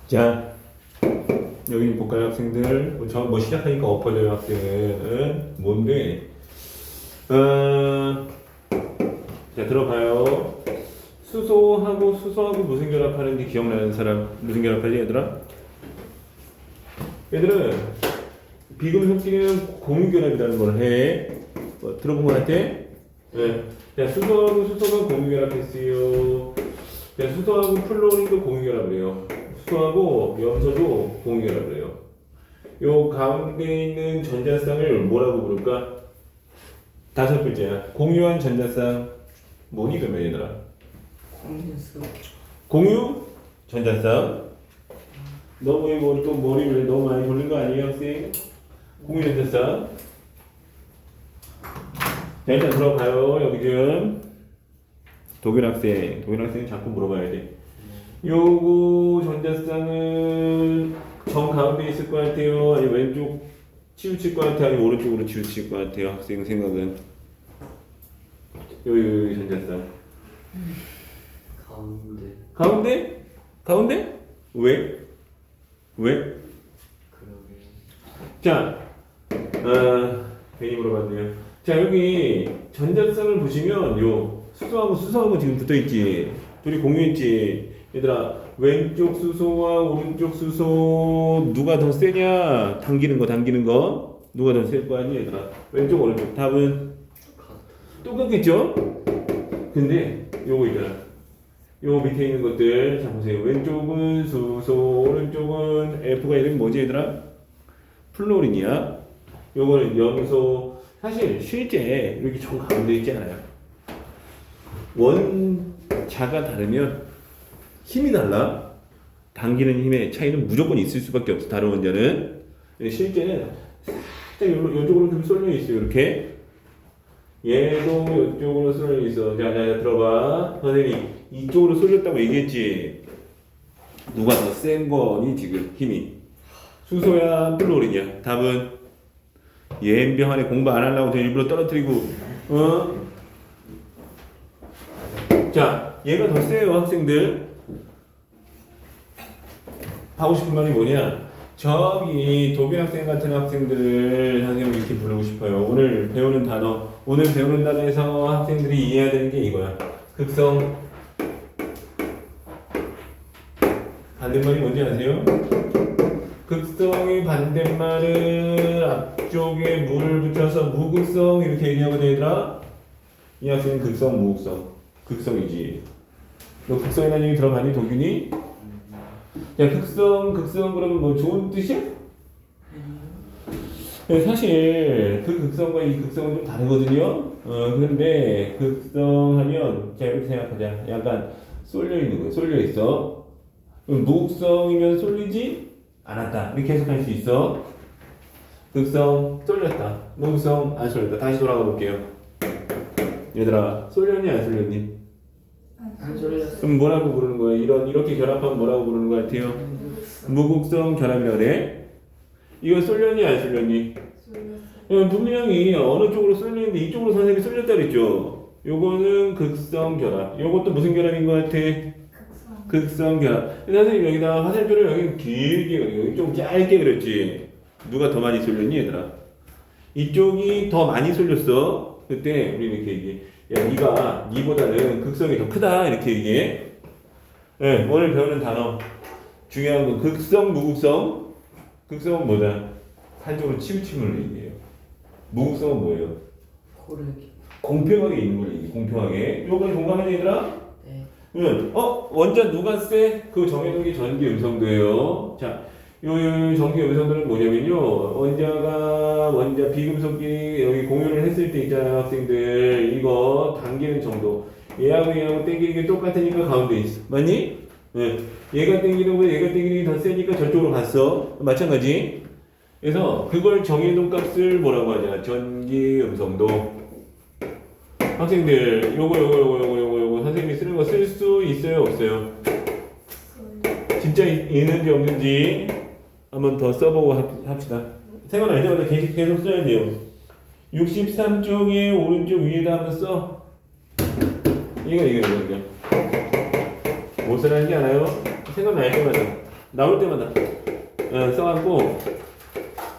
자, 여기 볼까요, 학생들? 뭐 시작하니까 엎어져요, 학생은. 뭔데? 자, 들어봐요. 수소하고 무슨 결합하는지 기억나는 사람? 무슨 결합하지, 얘들아? 얘들은 비금속끼리는 공유결합이라는 걸 해. 들어본 것 같아? 네. 자, 수소하고 수소가 공유결합했어요. 자, 수소하고 플로린도 공유결합을 해요. 수소하고 염소도 공유결합을 해요. 요 가운데 있는 전자쌍을 뭐라고 부를까? 다섯 글자야. 공유한 전자쌍 뭐니 그러면 얘들아? 공유 전자쌍. 너무 또 머리를 너무 많이 돌린 거 아니에요, 학생? 공유 전자쌍. 자, 일단 들어봐요. 여기 지금 독일 학생 자꾸 물어봐야 돼. 요거 전자쌍은 정 가운데 있을 것 같아요? 아니면 왼쪽 치우칠 것 같아요? 아니면 오른쪽으로 치우칠 것 같아요? 학생 생각은? 여기 전자쌍. 가운데? 가운데? 왜? 그러게. 자, 괜히 물어봤네요. 자, 여기 전자쌍을 보시면 요 수소하고 지금 붙어있지. 둘이 공유했지. 얘들아, 왼쪽 수소와 오른쪽 수소 누가 더 세냐? 당기는 거 누가 더 셀 거 아니 얘들아? 왼쪽 오른쪽 답은 똑같겠죠? 근데 요거 있잖아. 요 밑에 있는 것들 자 보세요. 왼쪽은 수소, 오른쪽은 F가 이름이 뭐지 얘들아? 플로린이야. 요거는 염소. 사실 실제 이렇게 정 가운데 있지 않아요. 원자가 다르면 힘이 달라. 당기는 힘의 차이는 무조건 있을 수밖에 없어. 다른 원자는. 실제는 살짝 이쪽으로 좀 쏠려 있어요. 이렇게. 얘도 이쪽으로 쏠려 있어. 자, 들어봐. 선생님이 이쪽으로 쏠렸다고 얘기했지. 누가 더 센 거니 지금 힘이? 수소야, 플로린이야? 답은 얘병 안에 공부 안 하려고 저 일부러 떨어뜨리고. 자, 얘가 더 세요, 학생들. 하고 싶은 말이 뭐냐? 저기 독일 학생 같은 학생들을 선생님이 이렇게 부르고 싶어요. 오늘 배우는 단어에서 학생들이 이해해야 되는 게 이거야. 극성. 반대말이 뭔지 아세요? 극성의 반대말은 앞쪽에 물을 붙여서 무극성 이렇게 얘기하거든 얘들아. 이 학생은 극성, 무극성. 극성이지. 너 극성이라는 얘기 들어봤니, 도균이? 야, 극성 그러면 뭐 좋은 뜻이야? 사실 그 극성과 이 극성은 좀 다르거든요. 그런데 극성하면 자 이렇게 생각하자. 약간 쏠려 있는 거예요. 쏠려 있어. 그럼 무극성이면 쏠리지 않았다. 이렇게 해석할 수 있어. 극성 쏠렸다. 무극성 안 쏠렸다. 다시 돌아가 볼게요. 얘들아, 쏠렸니 안 쏠렸니? 안 쏠렸어. 그럼 뭐라고 부르는 거야? 이렇게 결합하면 뭐라고 부르는 거 같아요? 무극성 결합이라고 그래? 이거 쏠렸니 안 쏠렸니? 분명히 어느 쪽으로 쏠리는데 이쪽으로 선생님이 쏠렸다 그랬죠? 요거는 극성 결합. 요것도 무슨 결합인 것 같아? 극성 결합. 선생님 여기다 화살표를 여기 길게 여기 좀 짧게 그렸지? 누가 더 많이 쏠렸니 얘들아? 이쪽이 더 많이 쏠렸어. 그때 우리 이렇게 얘기해. 야, 니보다는 극성이 더 크다. 이렇게 얘기해. 네, 오늘 배우는 단어. 중요한 건 극성, 무극성. 극성은 뭐다? 한쪽으로 치우침을 얘기해요. 무극성은 뭐예요? 고르기. 공평하게 있는 걸 얘기해. 공평하게. 요거는 공감하는 얘들아? 네. 그러면 원자 누가 세? 그 정해놓은 게 전기 음성도예요. 자, 요 전기 음성도는 뭐냐면요. 원자 비금속끼리 여기 공유를 했을 때 있잖아요, 학생들. 이거 당기는 정도. 얘하고 당기는 게 똑같으니까 가운데 있어. 맞니? 네. 얘가 당기는 거보다 얘가 당기는 게 더 세니까 저쪽으로 갔어. 마찬가지. 그래서 그걸 정해놓은 값을 뭐라고 하냐. 전기 음성도. 학생들, 요거 선생님이 쓰는 거 쓸 수 있어요, 없어요? 진짜 있는지 없는지 한번 더 써보고 합시다. 생각날 때마다 계속 써야 돼요. 63쪽에 오른쪽 위에다 한번 써. 이거. 못 쓰라는 게 알아요? 생각날 때마다. 나올 때마다 써갖고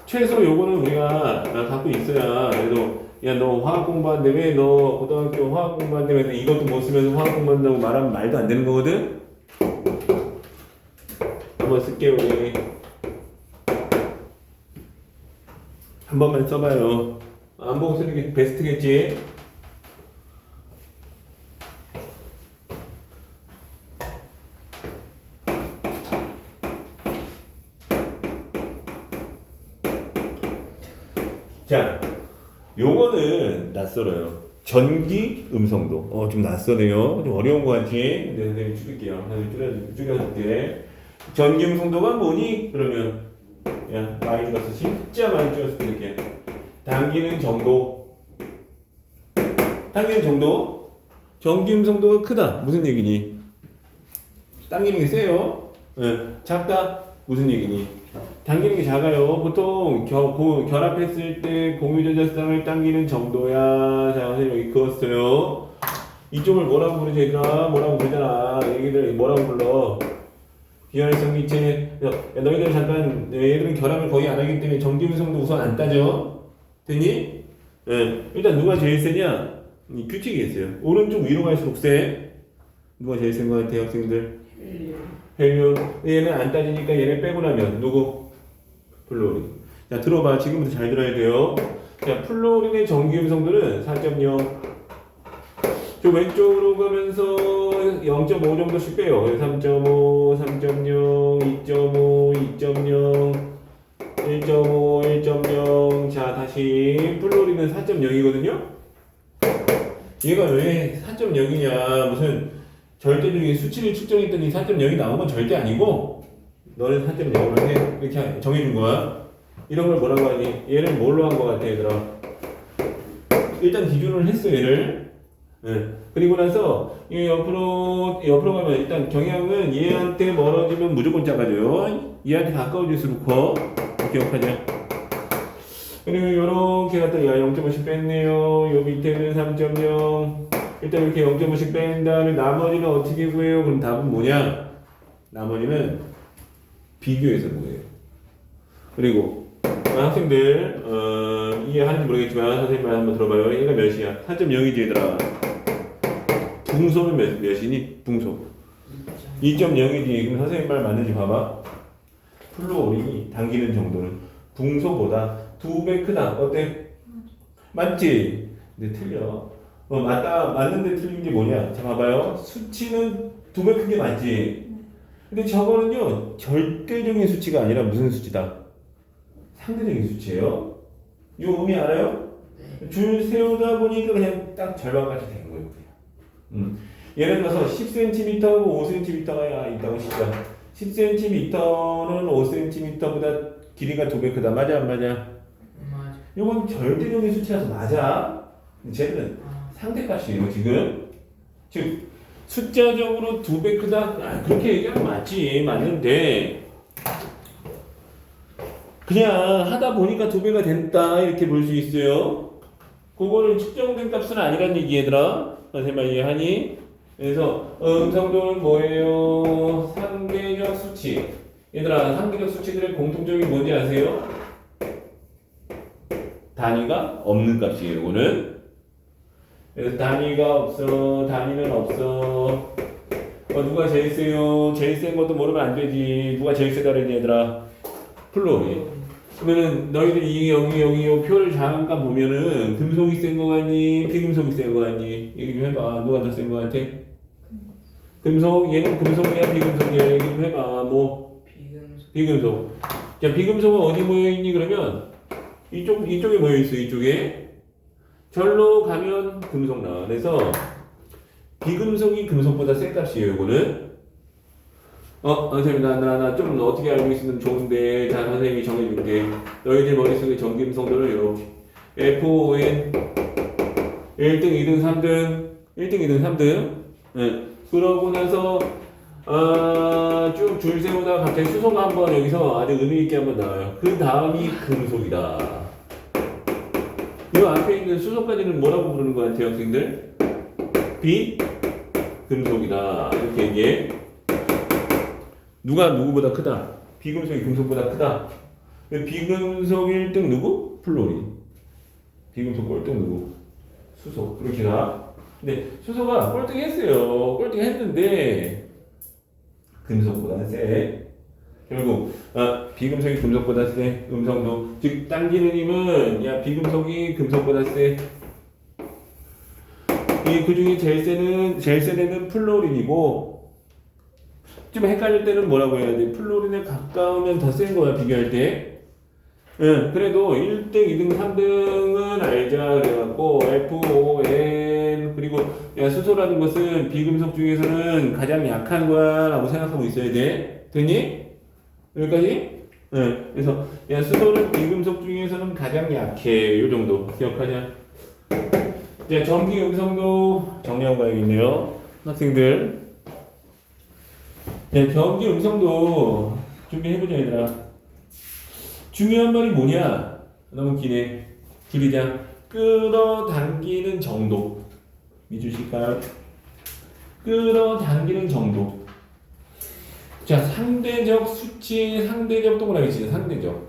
최소 요거는 우리가 갖고 있어야 그래도 야 너 화학 공부한데 왜 너 고등학교 화학 공부한데 왜 이것도 못 쓰면서 화학 공부한다고 말하면 말도 안 되는 거거든. 한번 쓸게요 우리. 한 번만 써봐요. 안 보고 쓰는 게 베스트겠지. 자, 요거는 낯설어요. 전기 음성도. 좀 낯설어요. 좀 어려운 거 같지? 네, 선생님 줄일게요. 줄여줄게. 전기 음성도가 뭐니? 그러면 야, 많이 줄였어. 진짜 많이 줄였어. 이렇게. 당기는 정도. 당기는 정도. 전기 음성도가 크다. 무슨 얘기니? 당기는 게 세요. 작다. 무슨 얘기니? 당기는 게 작아요. 보통 결합했을 때 공유전자쌍을 당기는 정도야. 자, 선생님 여기 그었어요. 이쪽을 뭐라고 부르지 얘들아? 뭐라고 부르잖아. 얘기들 뭐라고 불러? 비활성 기체. 너희들 잠깐 얘들은 결합을 거의 안 하기 때문에 전기음성도 우선 안 따져. 됐니? 일단 누가 제일 세냐? 이 규칙이 있어요. 오른쪽 위로 갈수록 세. 누가 제일 센 거 같아요, 학생들? 헬륨. 얘는 안 따지니까 얘네 빼고 나면 누구? 플로린. 자, 들어봐. 지금부터 잘 들어야 돼요. 자, 플로린의 전기음성들은 4.0. 저 왼쪽으로 가면서 0.5 정도씩 빼요. 3.5, 3.0, 2.5, 2.0, 1.5, 1.0. 자, 다시 플로린은 4.0이거든요. 얘가 왜 4.0이냐? 무슨 절대적인 수치를 측정했더니 4.0이 나온 건 절대 아니고 너는 4.0으로 해. 이렇게 정해준 거야. 이런 걸 뭐라고 하니? 얘를 뭘로 한 거 같아, 얘들아? 일단 기준을 했어, 얘를. 그리고 나서 이 옆으로 가면 일단 경향은 얘한테 멀어지면 무조건 작아져요. 얘한테 가까워질수록 커. 기억하자. 그리고 요렇게 갖다 0.5씩 뺐네요. 요 밑에는 3.0. 일단 이렇게 0.5씩 뺀 다음에 나머지는 어떻게 구해요? 그럼 답은 뭐냐? 나머지는 비교해서 구해요. 그리고 학생들 이해하는지 모르겠지만 선생님 말 한번 들어봐요. 얘가 몇이야? 4.0이지 얘들아. 붕소는 몇이니? 붕소 2.0이지. 그럼 선생님 말 맞는지 봐봐. 플로린이 당기는 정도는 붕소보다 2배 크다. 어때? 맞지? 근데 틀려. 맞는데 틀린 게 뭐냐? 자, 봐봐요. 수치는 2배 큰 게 맞지? 근데 저거는요, 절대적인 수치가 아니라 무슨 수치다? 상대적인 수치예요. 요 의미 알아요? 줄 세우다 보니까 그냥 딱 절반까지 된 거예요. 예를 들어서 10cm하고 5cm가 있다고 치자. 10cm는 5cm보다 길이가 2배 크다. 맞아, 안 맞아? 맞아. 요건 절대적인 수치라서 맞아. 쟤는 상대값이에요, 지금. 즉, 숫자적으로 2배 크다? 그렇게 얘기하면 맞지. 맞는데, 그냥 하다 보니까 2배가 된다. 이렇게 볼 수 있어요. 그거는 측정된 값은 아니란 얘기, 얘들아. 선생님 이해하니? 그래서, 음성도는 뭐예요? 상대적 수치. 얘들아, 상대적 수치들의 공통점이 뭔지 아세요? 단위가 없는 값이에요, 이거는. 그래서 단위가 없어, 단위는 없어. 누가 제일 세요? 제일 센 것도 모르면 안 되지. 누가 제일 세다 그랬니, 얘들아? 플로린. 그러면은 너희들 여기 요 표를 잠깐 보면은 금속이 센 거 같니? 비금속이 센 거 같니? 얘기 좀 해봐. 누가 더 센 거 같아? 금속, 얘는 금속이야, 비금속이야? 얘기 좀 해봐. 뭐? 비금속. 자, 비금속은 어디 모여 있니? 그러면 이쪽에 모여 있어. 이쪽에. 절로 가면 금속 나와. 그래서 비금속이 금속보다 센 값이에요. 이거는. 선생님 나 좀 어떻게 알고 있으면 좋은데. 자, 선생님이 정해줄게. 너희들 머릿속에 전기음성도를 이렇게 FON 1등, 2등, 3등 1등, 2등, 3등. 그러고 나서 쭉 줄 세우다가 갑자기 수소가 한번 여기서 아주 의미있게 한번 나와요. 그 다음이 금속이다. 이 앞에 있는 수소까지는 뭐라고 부르는 거 같아요, 학생들? 비금속이다. 이렇게 얘기해. 누가 누구보다 크다? 비금속이 금속보다 크다. 비금속 1등 누구? 플로린. 비금속 꼴등 누구? 수소. 그렇게 가. 근데 수소가 꼴등했어요. 꼴등했는데 금속보다 세. 결국 비금속이 금속보다 세. 음성도. 즉 당기는 힘은 야 비금속이 금속보다 세. 그 중에 제일 센 애는 플로린이고 좀 헷갈릴 때는 뭐라고 해야 돼? 플로린에 가까우면 더 센 거야 비교할 때. 응, 그래도 1등, 2등, 3등은 알자 그래갖고 FON 그리고 야 수소라는 것은 비금속 중에서는 가장 약한 거야라고 생각하고 있어야 돼. 됐니? 여기까지? 응. 그래서 야 수소는 비금속 중에서는 가장 약해. 요 정도 기억하냐? 이제 전기 음성도 정리하고 가야겠네요. 학생들. 네, 전기 음성도 준비해보자 얘들아. 중요한 말이 뭐냐? 너무 기네. 줄이자. 끌어당기는 정도. 믿으실까요? 끌어당기는 정도. 자, 상대적 수치, 상대적 동그라미 치자. 상대적.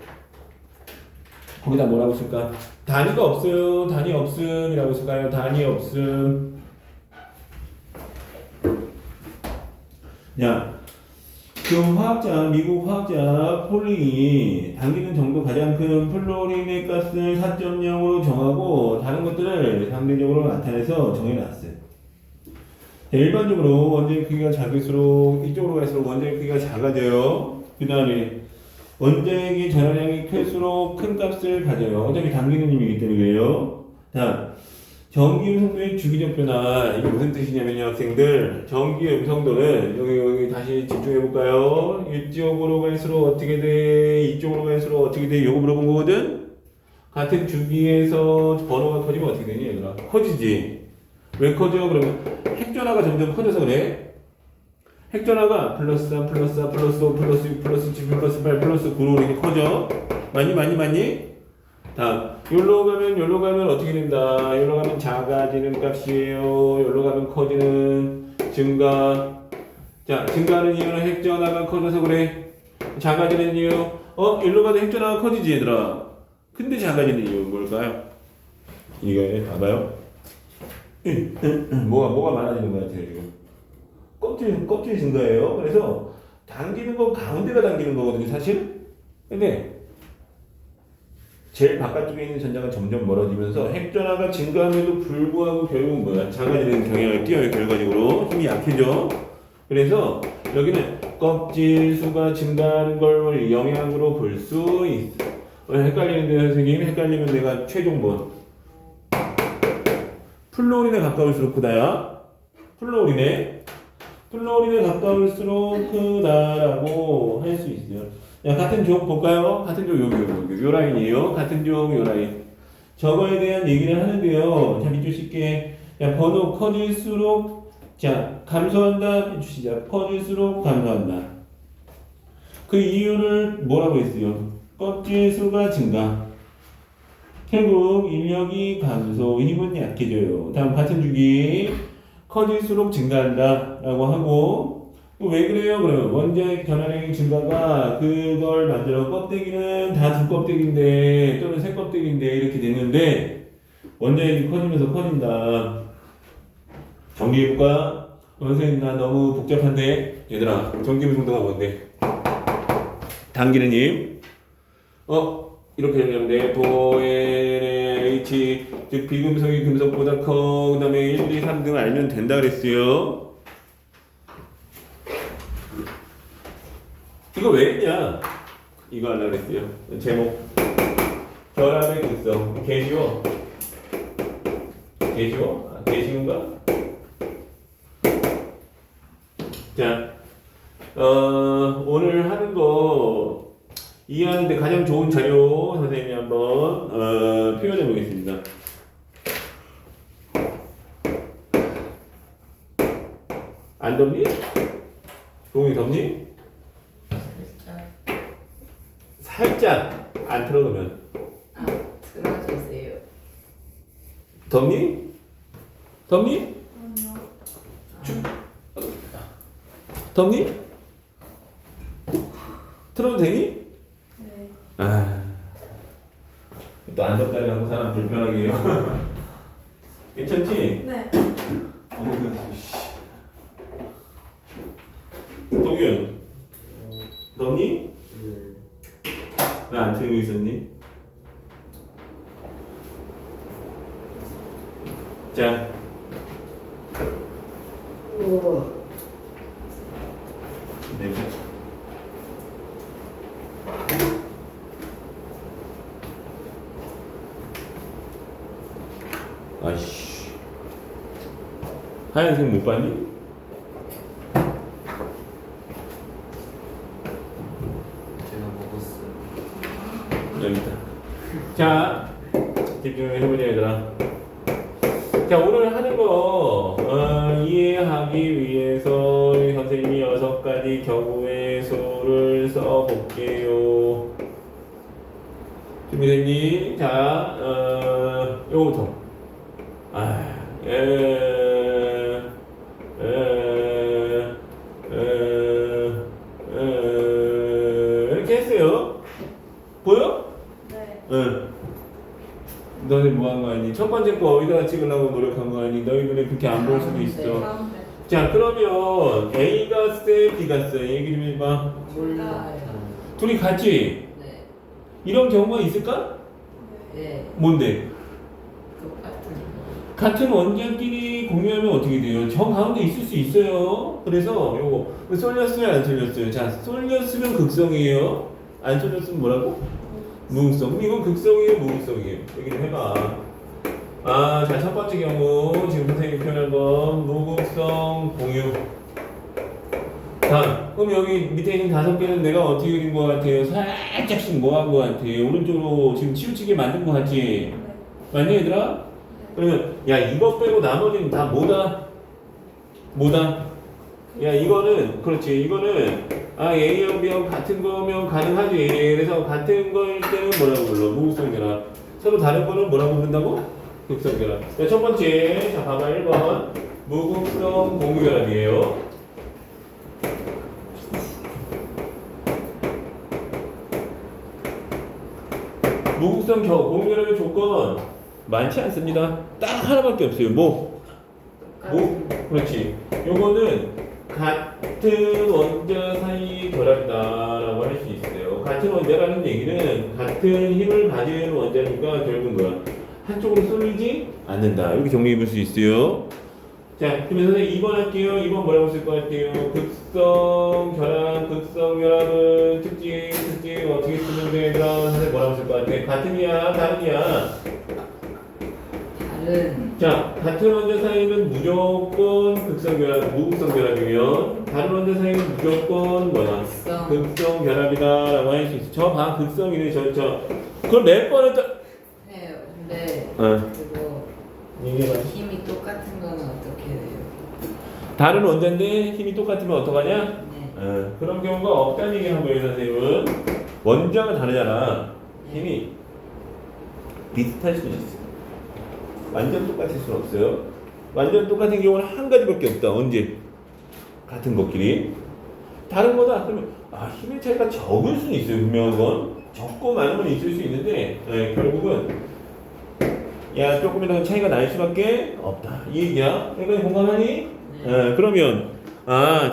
거기다 뭐라고 쓸까? 단위가 없어요. 단위 없음이라고 쓸까요? 단위 없음. 야, 그 화학자, 미국 화학자 폴링이 당기는 정도 가장 큰 플로린의 가스를 4.0으로 정하고 다른 것들을 상대적으로 나타내서 정해놨어요. 일반적으로 원자의 크기가 작을수록 이쪽으로 갈수록 원자의 크기가 작아져요. 그 다음에 원자핵의 전하량이 클수록 큰 값을 가져요. 어차피 당기는 힘이기 때문에 그래요. 다음, 전기 음성도의 주기적 변화. 이게 무슨 뜻이냐면요, 학생들. 전기 음성도는 여기 다시 집중해 볼까요? 이쪽으로 갈수록 어떻게 돼? 이쪽으로 갈수록 어떻게 돼? 이거 물어본 거거든. 같은 주기에서 번호가 커지면 어떻게 되니, 얘들아? 커지지. 왜 커져? 그러면 핵전하가 점점 커져서 그래. 핵전하가 플러스 3, 플러스 4, 플러스 5, 플러스 6, 플러스 7, 플러스 8, 플러스 9로 이렇게 커져. 많니? 다음, 여기로 가면 어떻게 된다? 여기로 가면 작아지는 값이에요. 여기로 가면 커지는 증가. 자, 증가하는 이유는 핵전하가 커져서 그래. 작아지는 이유. 여기로 가도 핵전하가 커지지, 얘들아. 근데 작아지는 이유는 뭘까요? 이게, 봐봐요. 뭐가 많아지는 것 같아요, 지금. 껍질 증가예요. 그래서 당기는 건 가운데가 당기는 거거든요, 사실. 근데 제일 바깥쪽에 있는 전자가 점점 멀어지면서 핵전하가 증가함에도 불구하고 결국은 뭐야? 작아지는 경향을 띄어요, 결과적으로. 힘이 약해져. 그래서 여기는 껍질 수가 증가하는 걸 영향으로 볼 수 있어. 헷갈리는데요, 선생님? 헷갈리면 내가 최종본. 플로린에 가까울수록 크다야. 플로린에 가까울수록 크다라고 할 수 있어요. 야, 같은 종 볼까요? 같은 종 여기 요 라인이에요. 같은 종 요 라인. 저거에 대한 얘기를 하는데요. 자, 밑줄 칠게. 야, 번호 커질수록 자, 감소한다. 밑줄 치자. 커질수록 감소한다. 그 이유를 뭐라고 했어요? 껍질 수가 증가. 결국 인력이 감소, 힘은 약해져요. 다음 같은 주기. 커질수록 증가한다 라고 하고 왜 그래요? 그러면 원자핵 전하량의 증가가 그걸 만들어 껍데기는 다 두 껍데기인데 또는 세 껍데기인데 이렇게 되는데 원자핵이 커지면서 커진다. 정리해볼까? 선생님 나 너무 복잡한데 얘들아 전기음성도가 뭔데? 당기는 힘 이렇게 정리하면 돼. H 즉 비금속이 금속보다 커. 그 다음에 1, 2, 3등 알면 된다 그랬어요. 이거 왜 했냐? 이거 하려고 그랬어요. 제목 결합의 극성. 개쉬워? 개쉬운가? 자 오늘 하는 거 이해하는데 가장 좋은 자료 선생님이 한번 표현해 보겠습니다. 안 덥니? 동이 덥니? 살짝 안 틀어놓으면 틀어주세요. 덥니? 덥니? 틀어도 되니? 네. 아, 또 안전까지 하고 사람 불편하게 해요. 괜찮지? 네. 동윤, 너니? 왜 안 틀고 있었니? 자, 네. 아이씨, 하얀색 못 봤니? 제가 먹었어요. 여기 있다. 자, 집중을 해보자 얘들아. 자, 오늘 하는 거 이해하기 위해서 선생님이 6가지 경우의 수를 써볼게요. 준비됐니? 자, 요거부터. 이렇게 했어요. 보여? 네. 응. 너네 뭐 한 거 아니? 첫 번째 거 어디다가 찍으려고 노력한 거 아니? 너희 눈에 그렇게 안 보일 수도 있어. 가운데. 자, 그러면 A가 세, B가 세. 얘기 좀 해봐. 몰라요. 둘이 같지? 네. 이런 경우가 있을까? 네. 뭔데? 똑같은 거. 같은 원자끼리 공유하면 어떻게 돼요? 저 가운데 있을 수 있어요. 그래서 요거 쏠렸어요, 안 쏠렸어요? 자, 쏠렸으면 극성이에요. 안 쏠렸으면 뭐라고? 무극성. 이건 극성이에요, 무극성이에요? 얘기 좀 해봐. 자, 첫 번째 경우 지금 선생님이 표현한 건 무극성 공유. 자, 그럼 여기 밑에 있는 5개는 내가 어떻게 그린 것 같아요? 살짝씩 뭐 한 것 같아요? 오른쪽으로 지금 치우치게 만든 것 같지? 네. 맞니 얘들아? 그러면 야 이거 빼고 나머지는 다 뭐다? 뭐다? 야 이거는 그렇지 이거는 A하고 B하고 같은 거면 가능하지. 그래서 같은 거일 때는 뭐라고 불러? 무극성 결합. 서로 다른 거는 뭐라고 부른다고? 극성 결합. 자, 첫 번째 자 봐봐 1번 무극성 공유 결합이에요. 무극성 공유 결합의 조건 많지 않습니다. 딱 하나밖에 없어요. 뭐? 그렇지. 요거는 같은 원자 사이 결합이다라고 할 수 있어요. 같은 원자라는 얘기는 같은 힘을 가진 원자니까 결국은 뭐야? 한쪽으로 쏠리지 않는다. 이렇게 정리해 볼 수 있어요. 자, 그러면 선생님 2번 할게요. 2번 뭐라고 쓸 것 같아요? 극성 결합은 특징 어떻게 쓰면 되나? 선생님 뭐라고 쓸 것 같아? 같은이야, 다른이야? 다른. 자, 같은 원자 사이는 무조건 극성 결합, 무극성 결합이면 다른 원자 사이는 무조건 뭐야? 극성. 극성 결합이다라고 할 수 있어. 저 봐, 극성이네, 그걸 몇 번을 또 해요. 근데 어. 그거 얘기해봐. 힘이 똑같은 건 어떻게 돼요? 다른 원자인데 힘이 똑같으면 어떡하냐? 네. 그런 경우가 없다는 얘기를 한 거예요, 선생님은. 원자가 다르잖아. 힘이 비슷할 수는 있어. 완전 똑같을 수는 없어요. 완전 똑같은 경우는 한 가지밖에 없다. 언제? 같은 것끼리. 다른 거다. 그러면 힘의 차이가 적을 수는 있어요. 분명한 건. 적고 많은 건 있을 수 있는데 결국은 조금이라도 차이가 날 수밖에 없다. 이 얘기야. 여기까지 공감하니? 네. 그러면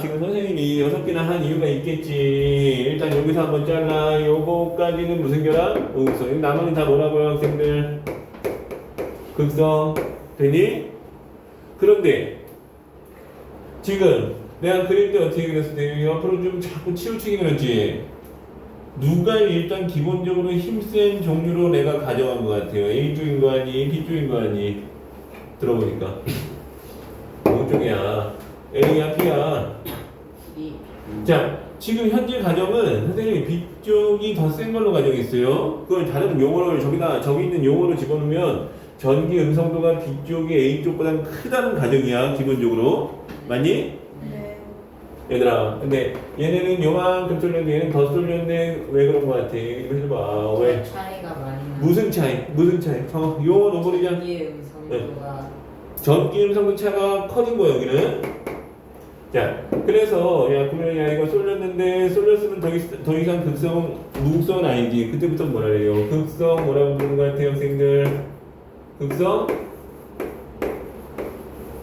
지금 선생님이 6개나 한 이유가 있겠지. 일단 여기서 한번 잘라. 요거까지는 무슨 결합? 우극성. 나머지는 다 뭐라고요, 학생들? 극성. 되니? 그런데 지금 내가 그릴 때 어떻게 그렸을 때 옆으로 좀 자꾸 치우치게 그렸지? 누가 일단 기본적으로 힘센 종류로 내가 가져간 것 같아요. A 쪽인 거 아니? B 쪽인 거 아니? 들어보니까 어느 쪽이야? A야 B야? B. 자, 지금 현재 가정은 선생님이 B 쪽이 더 센 걸로 가정했어요. 그걸 다른 용어를 저기 있는 용어로 집어넣으면 전기 음성도가 B 쪽이 A 쪽보다 크다는 가정이야 기본적으로. 맞니? 네. 얘들아, 근데 얘네는 요만큼 쏠렸는데 얘는 더 쏠렸네. 왜 그런 거 같아? 이거 해봐. 왜? 차이가 많이 나. 무슨 차이? 용어 넣어버리자. 전기 음성도가 전기 음성도 차가 커진 거야 여기는. 자, 그래서 야 그러면 야 이거 쏠렸는데 쏠렸으면 더 이상 극성 무극성은 아니지. 그때부터 뭐라 그래요? 극성 뭐라고 부르는 것 같아요, 학생들? 극성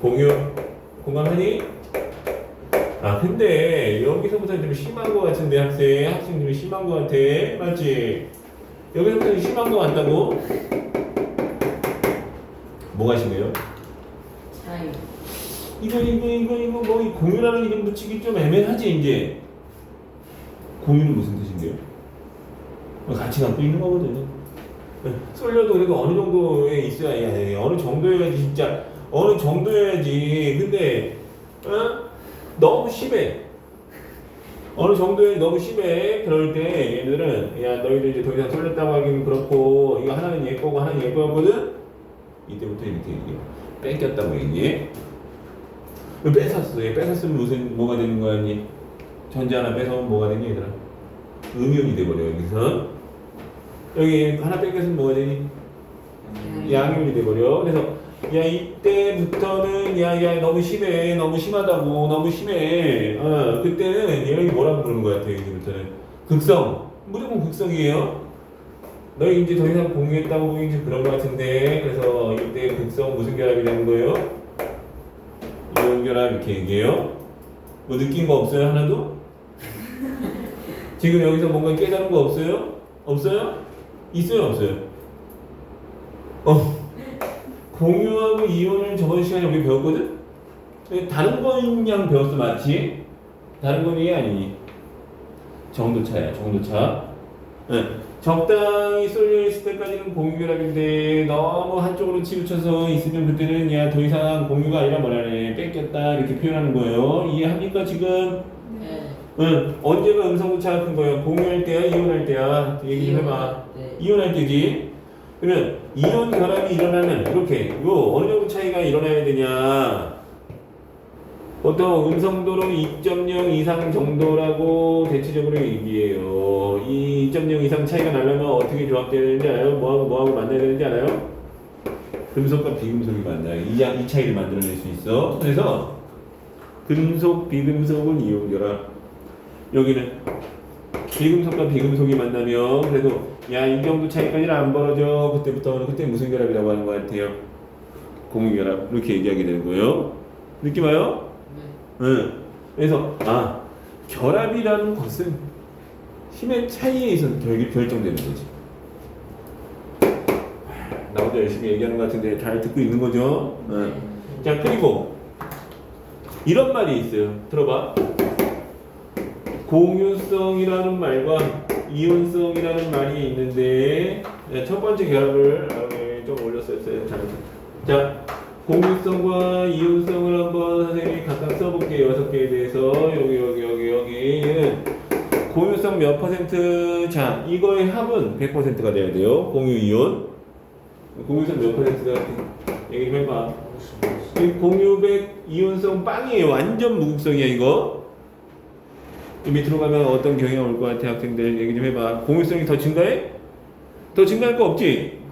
공유 공감하니? 아 근데 여기서부터 좀 심한 것 같은데 학생 좀 심한 것 같아, 맞지? 여기서부터 심한 것 같다고? 뭐가 심해요? 차이. 이거 뭐 이 공유라는 이름 붙이기 좀 애매하지 이제. 공유는 무슨 뜻인데요? 같이 갖고 있는 거거든요. 쏠려도 그래도 어느 정도에 있어야 어느 정도여야지 진짜 어느 정도여야지. 근데 너무 심해. 어느 정도에 너무 심해. 그럴 때 얘들은 야 너희들 이제 더 이상 쏠렸다고 하기는 그렇고 이거 하나는 얘 거고 하나는 얘 거거든. 이때부터 이렇게 뺏겼다고 얘기해. 뺏었어. 얘 뺏었으면 무슨 뭐가 되는 거야, 니? 전자 하나 뺏어오면 뭐가 되니, 얘들아? 음이온이 돼버려 여기서. 여기 하나 뺏겼으면 뭐가 되니? 양이온이 돼버려. 그래서 야 이때부터는 야 너무 심해, 너무 심하다고, 너무 심해. 그때는 얘가 뭐라고 부르는 거 같아. 이제부터는 극성, 무조건 극성이에요. 너희 이제 더 이상 공유했다고 이제 그런 거 같은데, 그래서 이때 극성 무슨 결합이 되는 거예요? 이온결합 이렇게 얘기해요. 뭐 느낀 거 없어요? 하나도? 지금 여기서 뭔가 깨달은 거 없어요? 없어요? 있어요? 없어요? 공유하고 이온을 저번 시간에 우리 배웠거든? 다른 거인 양 배웠어, 맞지? 다른 거니 아니니? 정도차야, 정도차. 네. 적당히 쏠려 있을 때까지는 공유결합인데 너무 한쪽으로 치우쳐서 있으면 그때는 야 더 이상 공유가 아니라 뭐라래 뺏겼다 이렇게 표현하는 거예요. 이해합니까 지금? 네. 응. 언제가 음성도차가 큰 거예요? 공유할 때야 이온할 때야? 얘기 좀 해봐. 네. 이온할 때지. 그러면 이온 결합이 일어나는 이렇게 요 어느 정도 차이가 일어나야 되냐? 보통 음성도로 2.0 이상 정도라고 대체적으로 얘기해요. 이 2.0 이상 차이가 나려면 어떻게 조합되어야 되는지 알아요? 뭐하고 만나야 되는지 알아요? 금속과 비금속이 만나요. 이 차이를 만들어낼 수 있어. 그래서 금속, 비금속은 이온결합. 여기는 비금속과 비금속이 만나면 그래도 야 이 정도 차이까지는 안 벌어져. 그때부터는 그때 무슨 결합이라고 하는 것 같아요? 공유결합. 이렇게 얘기하게 되는 거예요. 느낌 와요? 응. 그래서 결합이라는 것은 힘의 차이에 있어서 결정되는 거지. 나 혼자 열심히 얘기하는 것 같은데 잘 듣고 있는 거죠? 응. 자 그리고 이런 말이 있어요. 들어봐. 공유성이라는 말과 이온성이라는 말이 있는데 첫 번째 결합을 좀 올렸어요. 자 공유성과 이온성을 한번 선생님이 각각 써볼게요. 6개에 대해서. 여기는 공유성 몇 %? 자, 이거의 합은 100%가 돼야 돼요. 공유, 이온. 공유성 몇 %가 얘기 좀 해봐. 이 공유 100, 이온성 빵이에요. 완전 무극성이야, 이거. 이 밑으로 가면 어떤 경향이 올 것 같아, 학생들. 얘기 좀 해봐. 공유성이 더 증가해? 더 증가할 거 없지?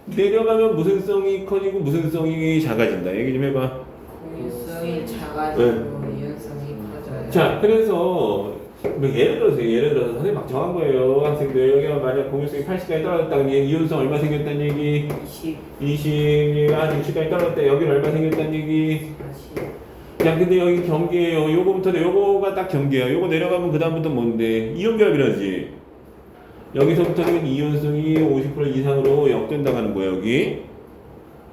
내려가면 무슨 성이 커지고 무슨 성이 작아진다. 얘기 좀 해봐. 공유성이 작아지고 이온성이 커져요. 자, 그래서 뭐 예를 들어서 선생님 막 정한 거예요. 학생들 여기가 만약 공유성이 80까지 떨어졌다면 이온성 얼마 생겼다는 얘기? 20. 한 60까지 떨어졌다. 여기는 얼마 생겼다는 얘기? 40. 자, 근데 여기 경계예요. 요거가 딱 경계야. 요거 내려가면 그 다음부터 뭔데? 이온결합이라지. 여기서부터는 이온성이 50% 이상으로 역전당하는 거야 여기.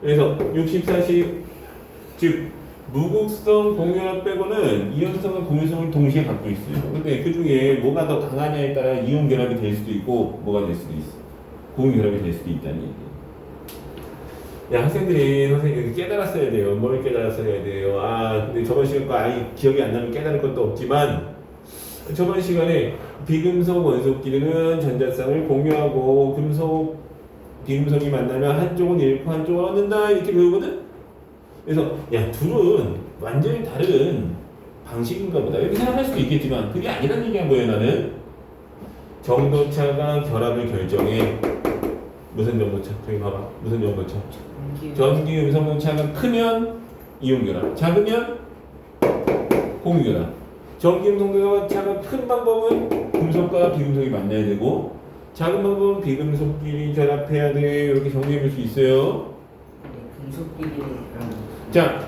그래서 60, 40, 즉 무극성 공유결합 빼고는 이온성과 공유성을 동시에 갖고 있어요. 근데 그 중에 뭐가 더 강하냐에 따라 이온결합이 될 수도 있고 뭐가 될 수도 있어. 공유결합이 될 수도 있다는 얘기. 야 학생들이 선생님 깨달았어야 돼요. 뭘 깨달았어야 돼요. 근데 저번 시간 거 아예 기억이 안 나면 깨달을 것도 없지만 저번 시간에 비금속 원소끼리는 전자쌍을 공유하고 금속, 비금속이 만나면 한쪽은 잃고 한쪽은 얻는다 이렇게 배우거든? 그래서 야 둘은 완전히 다른 방식인가 보다 이렇게 생각할 수도 있겠지만 그게 아니라는 얘기한 거예요. 나는 정도차가 결합을 결정해. 무슨 정도차? 저기 봐봐. 무슨 정도차? 전기 음성도차가 크면 이온결합, 작으면 공유결합. 전기금속차가 큰 방법은 금속과 비금속이 만나야 되고 작은 방법은 비금속끼리 결합해야 돼. 이렇게 정리해 볼 수 있어요. 금속끼리랑 자,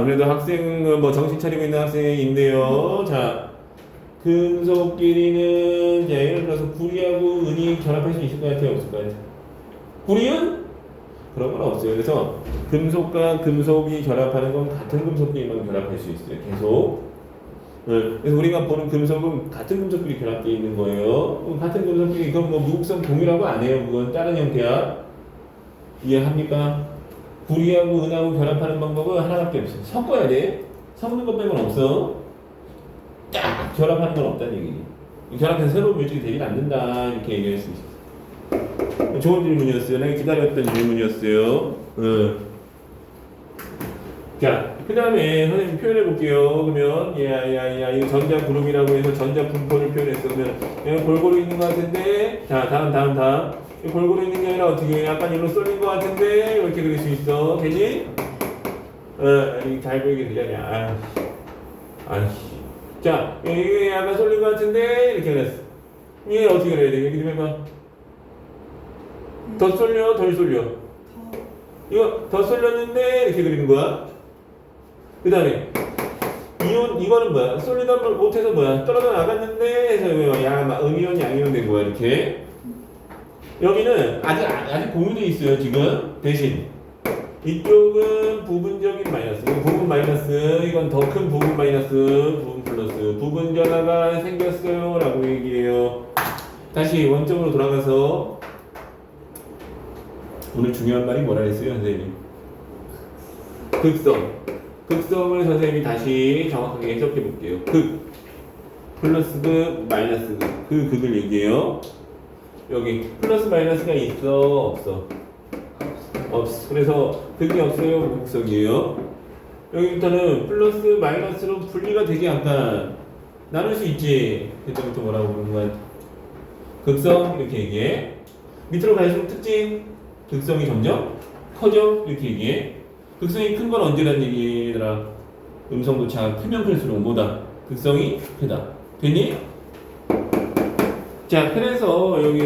그래도 학생, 뭐 정신 차리고 있는 학생이 있네요. 자, 금속끼리는, 자, 예를 들어서 구리하고 은이 결합할 수 있을 것 같아요? 없을 것 같아요? 구리은? 그런 건 없어요. 그래서 금속과 금속이 결합하는 건 같은 금속끼리만 결합할 수 있어요. 계속. 그래서 우리가 보는 금속은 같은 금속끼리 결합되어 있는 거예요. 같은 금속끼리, 그건 뭐 무극성 동유라고 안 해요. 그건 다른 형태야. 이해합니까? 구리하고 은하고 결합하는 방법은 하나밖에 없어. 섞어야 돼. 섞는 것 빼고는 없어. 딱 결합하는 건 없다는 얘기지. 결합해서 새로운 물질이 되진 않는다. 이렇게 얘기할 수 있어. 좋은 질문이었어요. 내가 기다렸던 질문이었어요. 자, 그 다음에 선생님 표현해 볼게요. 그러면 이거 전자 그룹이라고 해서 전자 분포를 표현했어. 그러면 얘가 골고루 있는 것 같은데, 자, 다음. 골고루 있는 게 아니라 어떻게 해? 약간 일로 쏠린 것 같은데 이렇게 그릴 수 있어. 되지? 잘 보이게 되잖냐. 아이씨. 자, 이게 약간 쏠린 것 같은데 이렇게 그랬어. 얘 어떻게 그려야 돼? 여기 좀 해봐. 더 쏠려? 덜 쏠려? 이거 더 쏠렸는데 이렇게 그리는 거야. 그 다음에 이거는 뭐야? 쏠리다 못해서 뭐야? 떨어져 나갔는데 해서 음이온 양이온 된 거야. 이렇게. 여기는 아직 공유돼 있어요. 지금 대신 이쪽은 부분적인 마이너스, 부분 마이너스, 이건 더 큰 부분 마이너스, 부분 플러스, 부분 전화가 생겼어요 라고 얘기해요. 다시 원점으로 돌아가서 오늘 중요한 말이 뭐라 했어요 선생님? 극성을 선생님이 다시 정확하게 해석해 볼게요. 극 플러스 극 마이너스 극, 극을 얘기해요. 여기 플러스 마이너스가 있어 없어? 없어. 그래서 극이 없어요 극성이에요. 여기부터는 플러스 마이너스로 분리가 되게 약간 나눌 수 있지. 그때부터 뭐라고 부르는 거야? 극성 이렇게 얘기해. 밑으로 갈수록 특징 극성이 점점 커져 이렇게 얘기해. 극성이 큰 건 언제란 얘기더라? 음성도 차가 크면 클수록 뭐다? 극성이 크다. 됐니? 자, 그래서 여기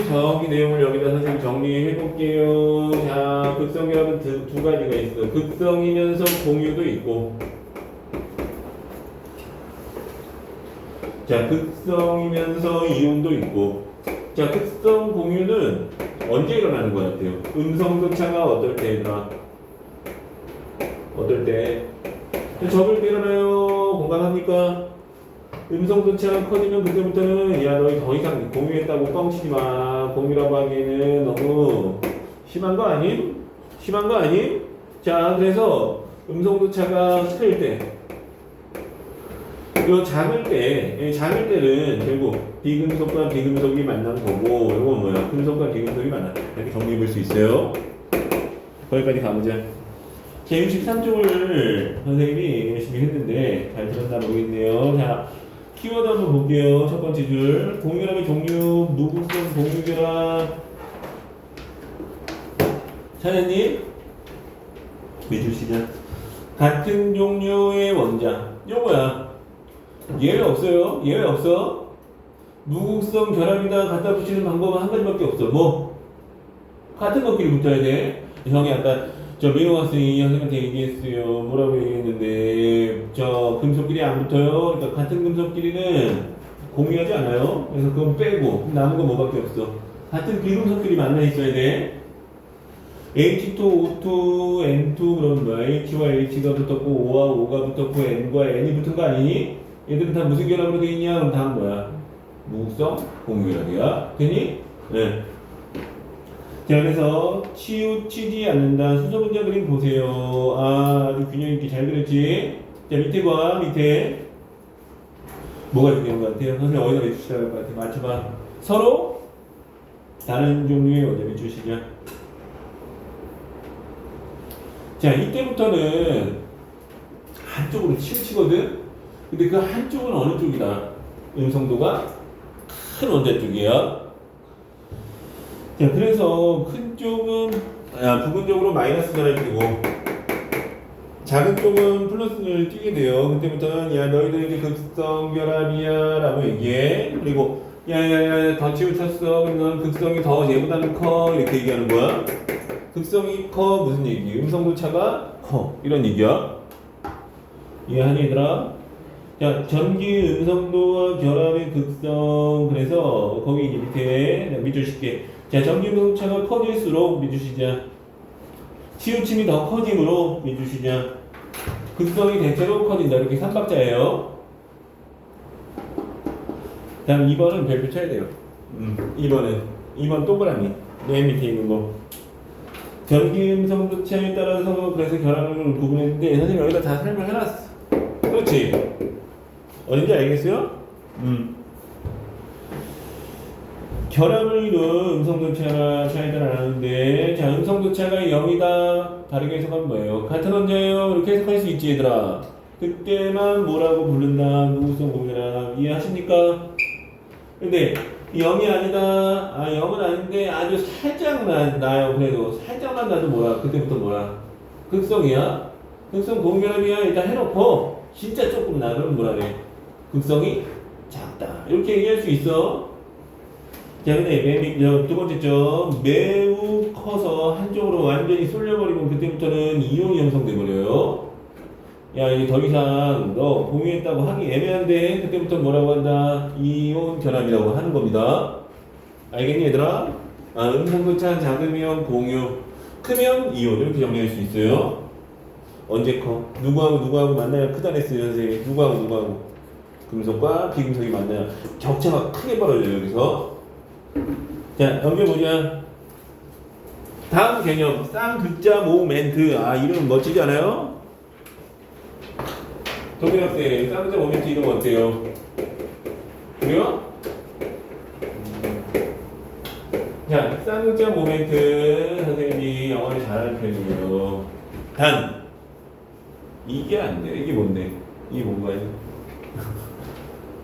저기 내용을 여기다 선생님 정리해 볼게요. 자, 극성결합은 두 가지가 있어. 극성이면서 공유도 있고. 자, 극성이면서 이온도 있고. 자, 극성 공유는 언제 일어나는 것 같아요? 음성도차가 어떨 때 일어나? 어떨 때? 적을 때 일어나요? 공감합니까? 음성도차가 커지면 그때부터는 야 너희 더 이상 공유했다고 뻥치지 마. 공유라고 하기에는 너무 심한 거 아님? 자, 그래서 음성도차가 클 때, 이 작을 때는 결국 비금속과 비금속이 만난 거고, 이건 뭐야? 금속과 비금속이 만난. 이렇게 정리해 볼 수 있어요. 거기까지 가보자. 제 63쪽을 선생님이 열심히 했는데 잘 들었나 모르겠네요. 자, 키워드 한번 볼게요. 첫 번째 줄. 공유결합의 종류, 무극성 공유결합. 차장님, 몇 줄시냐? 같은 종류의 원자. 이거 뭐야? 예외 없어요. 예외 없어. 무극성 결합이다 갖다 붙이는 방법은 한 가지밖에 없어. 뭐? 같은 것끼리 붙어야 돼. 형이 아까 저 민호 학생이 선생님한테 얘기했어요. 뭐라고 얘기했는데 저 금속끼리 안 붙어요. 그러니까 같은 금속끼리는 공유하지 않아요. 그래서 그건 빼고 남은 건 뭐밖에 없어. 같은 비금속끼리 만나 있어야 돼. H2, O2, N2 그러면 뭐야? H와 H가 붙었고 O와 O가 붙었고 N과 N이 붙은 거 아니니? 얘들은 다 무슨 결합으로 돼 있냐? 그럼 다 뭐야? 무극성 공유결합이야. 되니? 네. 자, 그래서 치우치지 않는다. 순서 분자 그림 보세요. 아주 균형 있게 잘 그렸지? 자, 밑에 봐. 밑에 뭐가 이렇게 되는 것 같아요? 선생님 어디다 매주시라고 할 것 같아요? 맞춰봐. 서로 다른 종류의 원자 매주시냐? 자, 이때부터는 한쪽으로 치우치거든? 근데 그 한쪽은 어느 쪽이다? 음성도가 큰 원자 쪽이야. 자, 그래서 큰 쪽은 부분적으로 마이너스 전할 테고 작은 쪽은 플러스를 띄게 돼요. 그때부터는 야 너희들 이제 극성 결합이야 라고 얘기해. 그리고 야야야 더 치우쳤어. 그럼 넌 극성이 더 얘보다는 커 이렇게 얘기하는 거야. 극성이 커 무슨 얘기? 음성도 차가 커 이런 얘기야. 이해하니 얘들아? 자 전기 음성도와 결합의 극성. 그래서 거기 이제 밑에 밑줄 칠게. 자 전기 음성 차가 커질수록 밑줄 치자. 치우침이 더 커짐으로 밑줄 치자. 극성이 대체로 커진다. 이렇게 3박자예요. 다음 2번은 별표 쳐야 돼요. 2번 동그라미 맨 밑에 있는 거. 전기 음성도 차에 따라서 그래서 결합을 구분했는데 선생님 여기다 다 설명해놨어. 그렇지? 어딘지 알겠어요? 결합을 이룬 음성도차가 차에 따라 나누는데 자 음성도차가 0이다 다르게 해석하면 뭐예요? 같은 원자예요 이렇게 해석할 수 있지 얘들아. 그때만 뭐라고 부른다 누구성 공결합 이해하십니까? 근데 0이 아니다. 0은 아닌데 아주 살짝 나요. 그래도 살짝만 나도 뭐라 그때부터 뭐라 극성이야. 극성 공결합이야. 일단 해놓고 진짜 조금 나 그러면 뭐라 그래? 극성이 작다. 이렇게 얘기할 수 있어. 자 근데 두 번째 점 매우 커서 한쪽으로 완전히 쏠려버리면 그때부터는 이온이 형성돼버려요. 야 이게 더 이상 너 공유했다고 하기 애매한데 그때부터 뭐라고 한다? 이온 결합이라고 하는 겁니다. 알겠니 얘들아? 음성도차 작으면 공유, 크면 이온 이렇게 정리할 수 있어요. 언제 커? 누구하고 만나야 크다 그랬어요 선생님이. 누구하고 금속과 비금속이 만나야 격차가 크게 벌어져요. 여기서 자 넘겨보자. 다음 개념 쌍극자 모멘트. 이름 멋지지 않아요? 동일학생 쌍극자 모멘트 이름 어때요? 그래요? 자 쌍극자 모멘트 선생님이 영어를 잘하는 편이에요. 단 이게 안 돼. 이게 뭔데? 이게 뭔가요?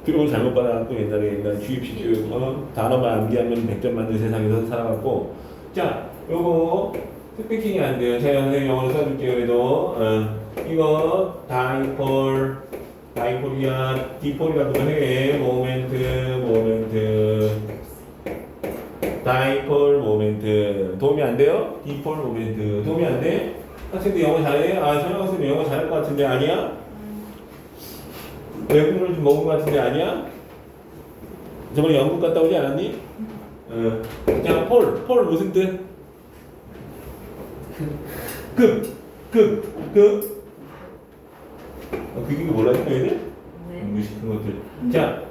교육을 잘못 받아갖고 옛날 주입식 교육 단어만 암기하면 100점 맞는 세상에서 살아갔고. 자 요거 스피킹이 안 돼요. 제가 선생님 영어로 써줄게요. 그래도 이거 다이폴이야 디폴이라고 해. 모멘트 다이폴 모멘트 도움이 안 돼요? 디폴 모멘트 도움이 안 돼? 학생들 영어 잘해? 저녁 학생들 영어 잘할 것 같은데 아니야? 외국물을 좀 먹은 것 같은데 아니야? 저번에 영국 갔다 오지 않았니? 자, 폴 무슨 뜻? 그게 뭐라 했어 얘들? 무식한 것들. 자,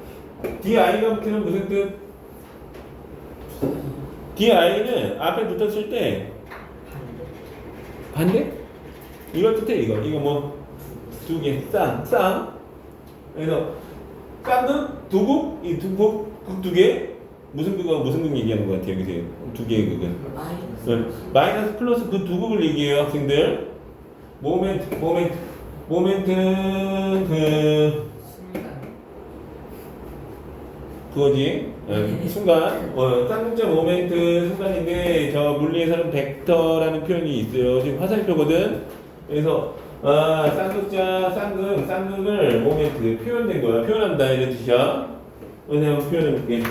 DI가 붙으면 무슨 뜻? DI는 앞에 붙었을 때 반대? 이걸 뜻해 이거 뭐 두 개 쌍 그래서 쌍극 두극 이 두극 두 개 무슨 극 얘기하는 것 같아요 여기서 두 개의 극은 마이너스 플러스 그 두 극을 얘기해요 학생들. 모멘트는 그거지. 순간 쌍극자 모멘트 순간인데 저 물리에서는 벡터라는 표현이 있어요. 지금 화살표거든. 그래서 쌍극을 모멘트 표현된 거야. 표현한다 이런 뜻이야. 왜냐면 표현해볼게.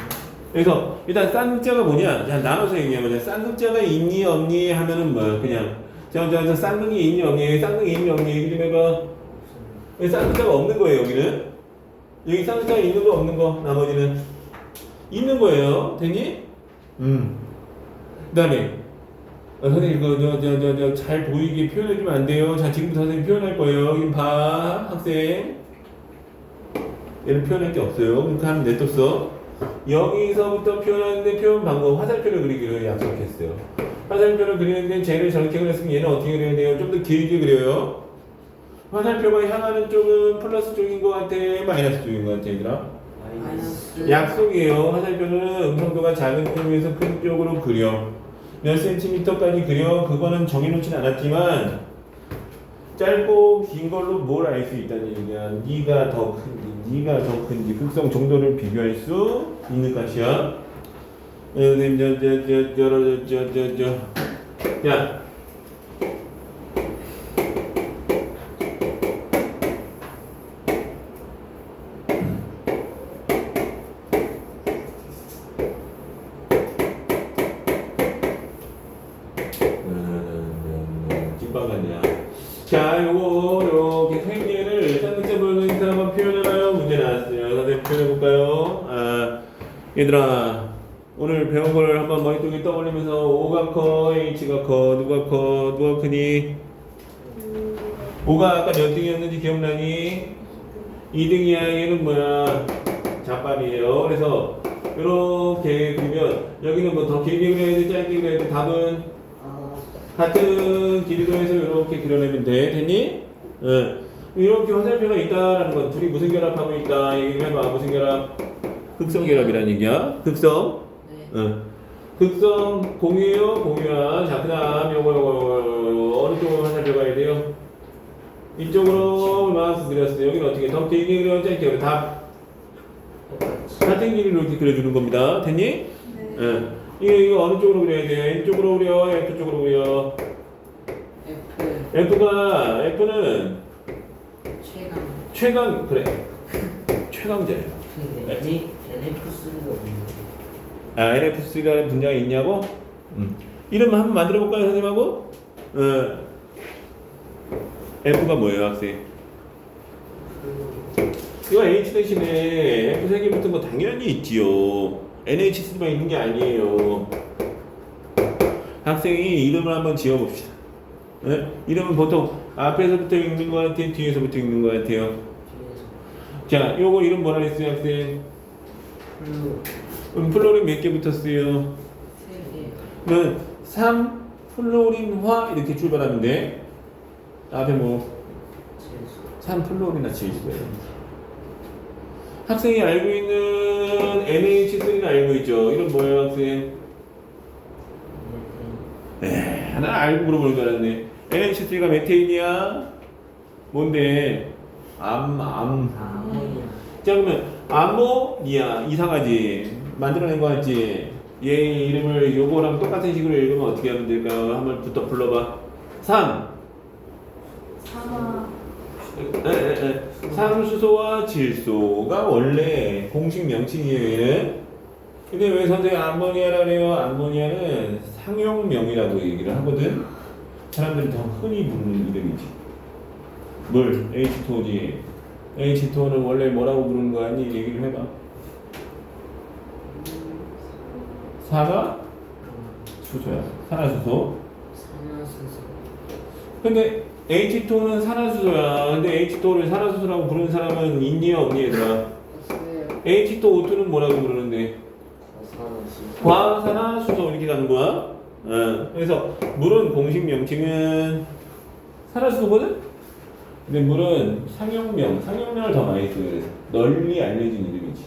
그래서 일단 쌍극자가 뭐냐? 자 나눠서 얘기해보자. 쌍극자가 있니 없니 하면은 뭐야? 그냥 저 쌍극이 있니 없니? 쌍극이 있니 없니? 얘기 좀 해봐. 쌍극자가 없는 거예요 여기는. 여기 쌍극자가 있는 거 없는 거 나머지는 있는 거예요. 됐니? 그다음에 선생님 저 잘 보이게 표현해주면 안 돼요. 자 지금부터 선생님 표현할 거예요. 여기 봐 학생. 얘는 표현할 게 없어요. 그렇게 하면 냅뒀어. 여기서부터 표현하는데 표현 방법 화살표를 그리기로 약속했어요. 화살표를 그리는데 쟤를 저렇게 그렸으면 얘는 어떻게 그려야 돼요? 좀 더 길게 그려요. 화살표가 향하는 쪽은 플러스 쪽인 것 같아? 마이너스 쪽인 것 같아 얘들아? 마이너스. 약속이에요. 화살표는 음성도가 작은 쪽에서 큰 쪽으로 그려. 몇 센티미터까지 그려. 그거는 정해놓진 않았지만 짧고 긴 걸로 뭘 알 수 있다는 얘기야. 네가 더 큰지 극성 정도를 비교할 수 있는 값이야. 선생님 야 네, 표현해볼까요? 얘들아, 오늘 배운 걸 한번 머릿속에 떠올리면서 O가 커, H가 커, 누가 크니? 5가 아까 몇 등이었는지 기억나니? 2등이야. 얘는 뭐야? 잡밥이에요. 그래서 이렇게 그리면 여기는 뭐 더 길게 그려야 돼, 짧게 그려야 돼? 답은 같은 길이로 해서 이렇게 그려내면 돼. 됐니? 응. 이렇게 화살표가 있다라는 건 둘이 무슨 결합하고 있다 얘기를 해봐. 무슨 결합? 극성 결합이라는 얘기야. 극성. 네. 응. 극성 공유예요. 공유야. 자, 그다음 요거 어느 쪽으로 화살표 가야 돼요? 이쪽으로 마우스 그렸어요. 여기는 어떻게 더 길게 그려, 짧게 그려? 답 같은 길이로 이렇게 그려주는 겁니다. 됐니? 네. 응. 이거 어느 쪽으로 그려야 돼? N쪽으로 그려, F쪽으로 그려? F F는 최강. 최강, 그래. 최강자예요. 근데 NF 쓰는 거 없는데. NF3라는 분야가 있냐고? 이름 한번 만들어 볼까요, 선생님하고? F가 뭐예요, 학생? 이거 H 대신에 F 3개 붙은 거 당연히 있지요. NH3만 있는 게 아니에요. 학생이 이름을 한번 지어봅시다. 네? 이름은 보통 앞에서부터 읽는 것 같아요? 뒤에서부터 읽는 것 같아요? 뒤에서. 자, 요거 이름 뭐라 했어요, 학생? 블루. 플로린 몇 개 붙었어요? 3개. 그러면 3 플로린화 이렇게 출발하면 돼. 앞에 뭐? 재수. 3 플로린화 질소예요. 학생이 알고 있는 NH3는 알고 있죠? 이름 뭐예요, 학생? 하나 알고 물어보는 줄 알았네. NH3가 메테인이야? 뭔데? 아모니아. 자, 그러면 암모니아 이상하지? 만들어낸 거 같지? 얘 이름을 요거랑 똑같은 식으로 읽으면 어떻게 하면 될까요? 한번 부터 불러봐. 3 사마. 산수소와 질소가 원래 공식 명칭이에요, 얘는. 근데 왜 선생님 암모니아라 그래요? 암모니아는 상용명이라고 얘기를 하거든. 사람들이 더 흔히 부르는 이름이지. 물, H2O지. H2O는 원래 뭐라고 부르는 거 아니? 얘기를 해봐. 사가 수소야. 산화수소. 산화수소. 근데 H2O는 산화수소야. 근데 H2O를 산화수소라고 부르는 사람은 있니 없니 얘들아? 없어요. H2O2는 뭐라고 부르는데? 산화수소. 과산화수소 이렇게 가는 거야. 그래서 물은 공식 명칭은 산화수소거든? 근데 물은 상용명을 더 많이 써요. 그래서 널리 알려진 이름이지.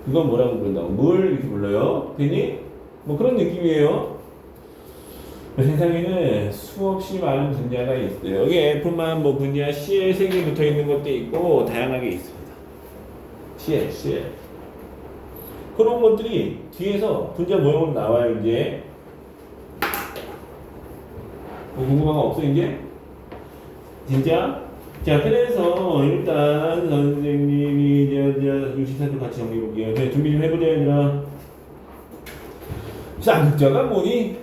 그건 뭐라고 부른다고? 물 이렇게 불러요. 되니? 뭐 그런 느낌이에요. 세상에는 수없이 많은 분야가 있어요. 여기 F만 뭐 분야 CL 3개 붙어 있는 것도 있고 다양하게 있습니다. CL. 그런 것들이 뒤에서 분자 모형으로 나와요, 이제. 뭐 궁금한 거 없어, 이제? 진짜? 자, 그래서 일단 선생님이 이제 64쪽 같이 정리해볼게요. 자, 준비 좀 해보자, 얘들아. 쌍극자가 뭐니?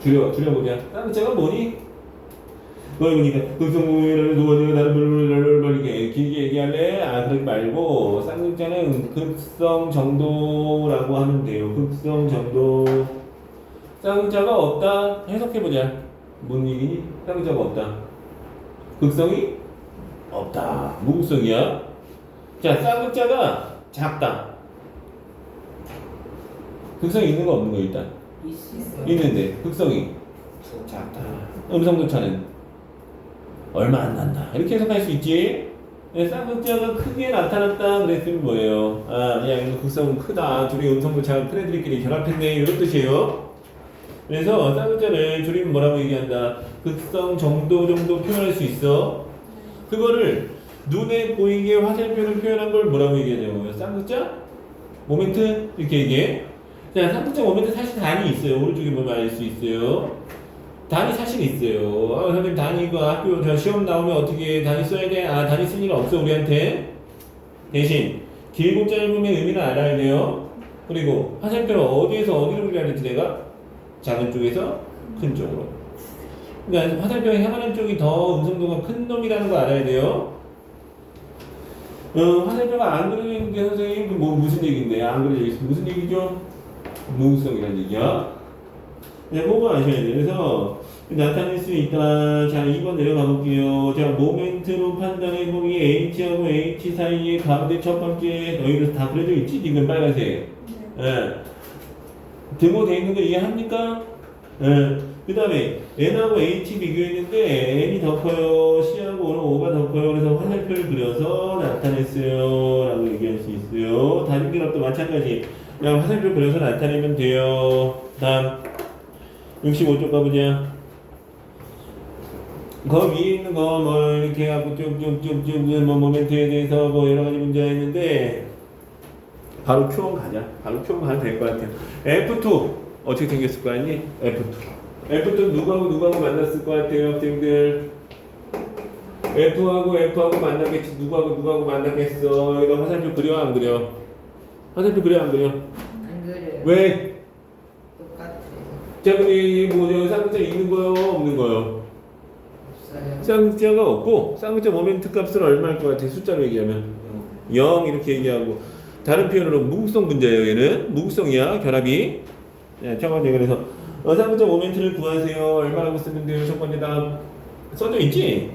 줄여보자. 쌍극자가 뭐니? 너 보니까 극성공이라는 조건이가 다른 이렇게 길게 얘기할래? 그러지 말고 쌍극자는 극성 정도라고 하면 돼요. 극성 정도. 쌍극자가 없다? 해석해보자. 뭔 얘기니? 쌍극자가 없다. 극성이 없다. 무극성이야. 자, 쌍극자가 작다. 극성이 있는 거 없는 거 일단? 있어요. 있는데 극성이 작다. 음성도차는 얼마 안 난다. 이렇게 해석할 수 있지. 쌍극자가 크게 나타났다 그랬으면 뭐예요? 그냥 극성은 크다. 둘이 음성도차가 큰 애들끼리 결합했네. 이런 뜻이에요. 그래서 쌍극자를 줄이면 뭐라고 얘기한다? 극성 정도 표현할 수 있어. 그거를 눈에 보이게 화살표를 표현한 걸 뭐라고 얘기하냐고요? 쌍극자? 모멘트? 이렇게 얘기해. 자, 쌍극자 모멘트 사실 단위 있어요. 오른쪽에 보면 알 수 있어요. 단위 사실 있어요. 선생님 단위 이거 학교 시험 나오면 어떻게 단위 써야 돼? 단위 쓸 일 없어 우리한테. 대신 길고 짧으면 의미는 알아야 돼요. 그리고 화살표를 어디에서 어디로 그려야 될지 내가 작은 쪽에서 큰 쪽으로. 그러니까 화살표가 향하는 쪽이 더 음성도가 큰 놈이라는 거 알아야 돼요. 화살표가 안 그려져 있는데 선생님 그 뭐 무슨 얘기인데 안 그려져 있어 무슨 얘기죠? 무극성이라는 얘기야. 네, 그거 아셔야 돼요. 그래서 나타낼 수 있다. 자, 2번 내려가 볼게요. 자, 모멘트로 판단해보기 H하고 H 사이의 가운데 첫 번째 여기서 다 그려져 있지? 지금 빨간색. 예. 등호되어 있는 거 이해합니까? 예. 그 다음에 N하고 H 비교했는데 N이 더 커요. C하고 O가 더 커요. 그래서 화살표를 그려서 나타냈어요. 라고 얘기할 수 있어요. 다중결합도 마찬가지. 그냥 화살표 그려서 나타내면 돼요. 다음 65쪽 가보자. 그 위에 있는 거 뭐 이렇게 하고 쭉쭉쭉쭉 뭐 모멘트에 대해서 뭐 여러 가지 문제가 있는데 바로 Q1 가자. 바로 Q1 가도 될 것 같아요. F2 어떻게 생겼을 거 아니? F2 누구하고 만났을 것 같아요, 학생들? F하고 만났겠지. 누구하고 만났겠어. 여기다 화살표 그려 안 그려? 화살표 그려 안 그려? 안 그래요. 왜? 똑같아요. 자, 근데 뭐 쌍극자 있는 거요, 없는 거요? 없어요. 쌍극자가 없고 쌍극자 모멘트 값은 얼마일 것 같아? 숫자로 얘기하면 0 이렇게 얘기하고 다른 표현으로 무극성 분자예요. 얘는 무극성이야 결합이. 네, 첫 번째 그래서 쌍극자 모멘트를 구하세요. 얼마라고 쓰면 돼요? 첫 번째 답 써져 있지?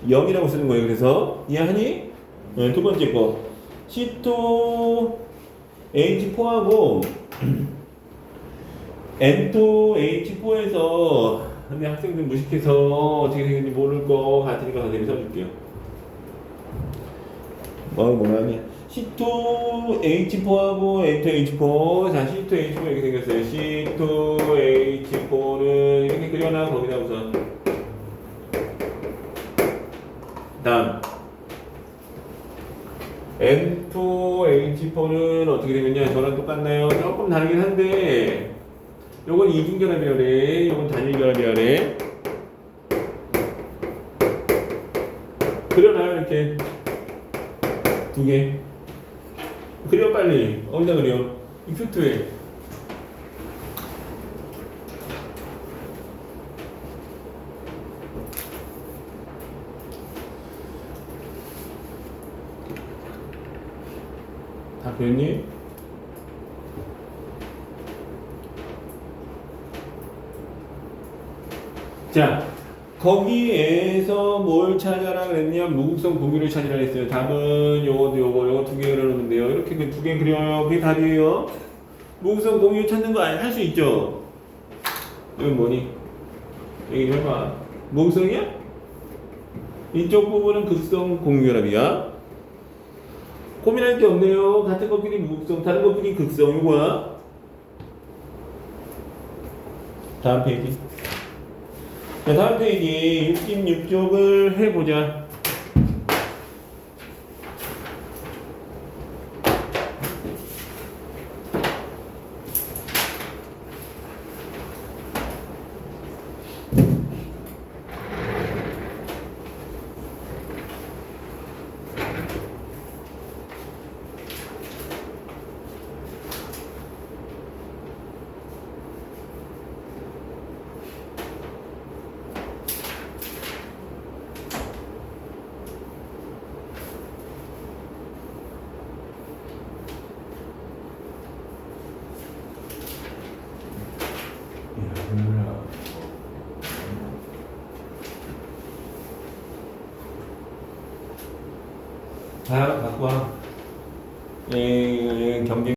0이라고 쓰는 거예요. 그래서 이해하니? 네, 두 번째 거 C2 H4하고 N2 H4에서 근데 학생들 무식해서 어떻게 생겼는지 모를 거 같으니까 선생님이 써줄게요. 뭐라니? C2H4하고 N2H4 자 C2H4 이렇게 생겼어요. C2H4는 이렇게 그려놔 거기다 우선 다음 N2H4는 어떻게 되겠냐 저랑 똑같나요? 조금 다르긴 한데 요건 이중결합이라래 요건 단일결합이라래 그려놔요 이렇게 두 개 그려 빨리 어디다 그려 이 큐트에 다 그렸니? 자 거기에서 뭘 찾아라 그랬냐 무극성 공유를 찾으라 했어요. 답은 요거 두 개 그려놓으면 돼요. 이렇게 두 개 그려요. 그게 답이에요. 무극성 공유 찾는 거 할 수 있죠. 이건 뭐니? 얘기 좀 해봐. 무극성이야? 이쪽 부분은 극성 공유결합이야. 고민할 게 없네요. 같은 것끼리 무극성 다른 것끼리 극성 이거야. 다음 페이지. 자, 다음 페이지 66쪽을 해보자. 자, 갖고 와. 경쟁